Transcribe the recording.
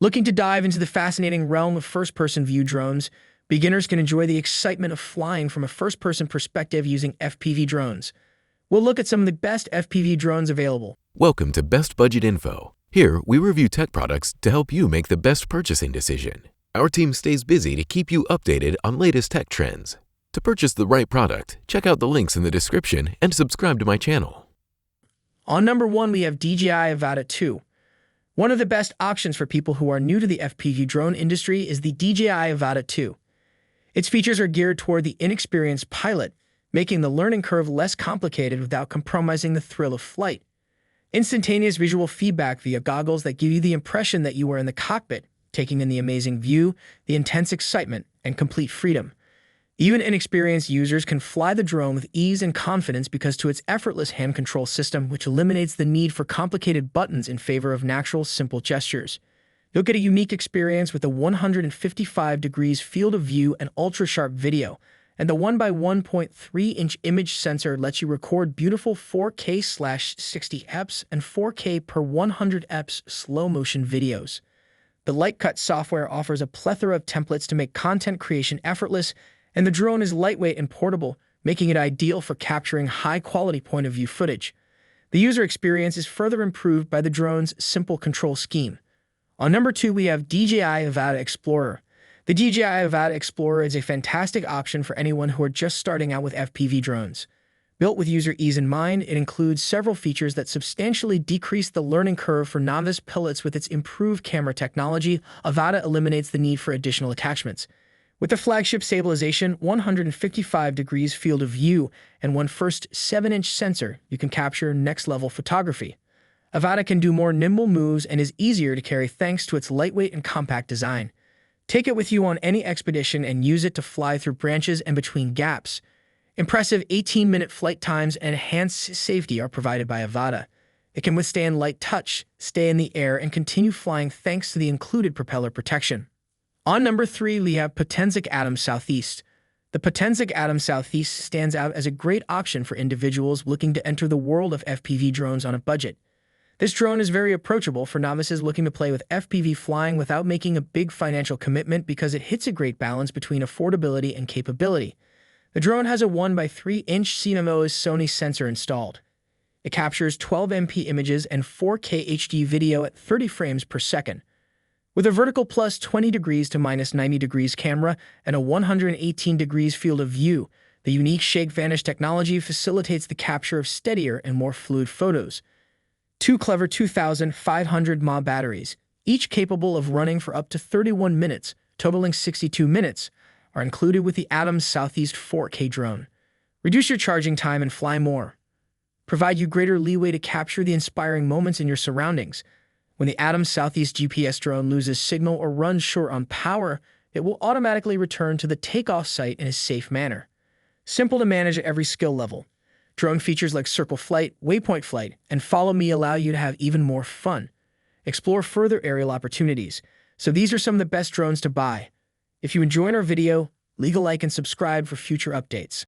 Looking to dive into the fascinating realm of first-person view drones, beginners can enjoy the excitement of flying from a first-person perspective using FPV drones. We'll look at some of the best FPV drones available. Welcome to Best Budget Info. Here, we review tech products to help you make the best purchasing decision. Our team stays busy to keep you updated on latest tech trends. To purchase the right product, check out the links in the description and subscribe to my channel. On number 1, we have DJI Avata 2. One of the best options for people who are new to the FPV drone industry is the DJI Avata 2. Its features are geared toward the inexperienced pilot, making the learning curve less complicated without compromising the thrill of flight. Instantaneous visual feedback via goggles that give you the impression that you are in the cockpit, taking in the amazing view, the intense excitement, and complete freedom. Even inexperienced users can fly the drone with ease and confidence because to its effortless hand control system, which eliminates the need for complicated buttons in favor of natural, simple gestures. You'll get a unique experience with a 155 degrees field of view and ultra-sharp video, and the 1x1.3-inch image sensor lets you record beautiful 4K/60 fps and 4K per 100 fps slow-motion videos. The Lightcut software offers a plethora of templates to make content creation effortless, and the drone is lightweight and portable, making it ideal for capturing high-quality point-of-view footage. The user experience is further improved by the drone's simple control scheme. On number 2, we have DJI Vada Explorer. The DJI Vada Explorer is a fantastic option for anyone who are just starting out with FPV drones. Built with user ease in mind, it includes several features that substantially decrease the learning curve for novice pilots. With its improved camera technology, Avata eliminates the need for additional attachments. With the flagship stabilization, 155 degrees field of view, and one first 7-inch sensor, you can capture next-level photography. Avata can do more nimble moves and is easier to carry thanks to its lightweight and compact design. Take it with you on any expedition and use it to fly through branches and between gaps. Impressive 18-minute flight times and enhanced safety are provided by Avata. It can withstand light touch, stay in the air, and continue flying thanks to the included propeller protection. On number 3, we have Potensic Atom Southeast. The Potensic Atom Southeast stands out as a great option for individuals looking to enter the world of FPV drones on a budget. This drone is very approachable for novices looking to play with FPV flying without making a big financial commitment because it hits a great balance between affordability and capability. The drone has a 1x3-inch CMOS Sony sensor installed. It captures 12MP images and 4K HD video at 30 frames per second. With a vertical plus 20 degrees to minus 90 degrees camera and a 118 degrees field of view, the unique shake-vanish technology facilitates the capture of steadier and more fluid photos. 2 clever 2,500 mAh batteries, each capable of running for up to 31 minutes, totaling 62 minutes, are included with the Atom Southeast 4K drone. Reduce your charging time and fly more. Provide you greater leeway to capture the inspiring moments in your surroundings. When the Atom Southeast GPS drone loses signal or runs short on power, it will automatically return to the takeoff site in a safe manner. Simple to manage at every skill level. Drone features like circle flight, waypoint flight, and follow me allow you to have even more fun. Explore further aerial opportunities. So these are some of the best drones to buy. If you enjoyed our video, leave a like and subscribe for future updates.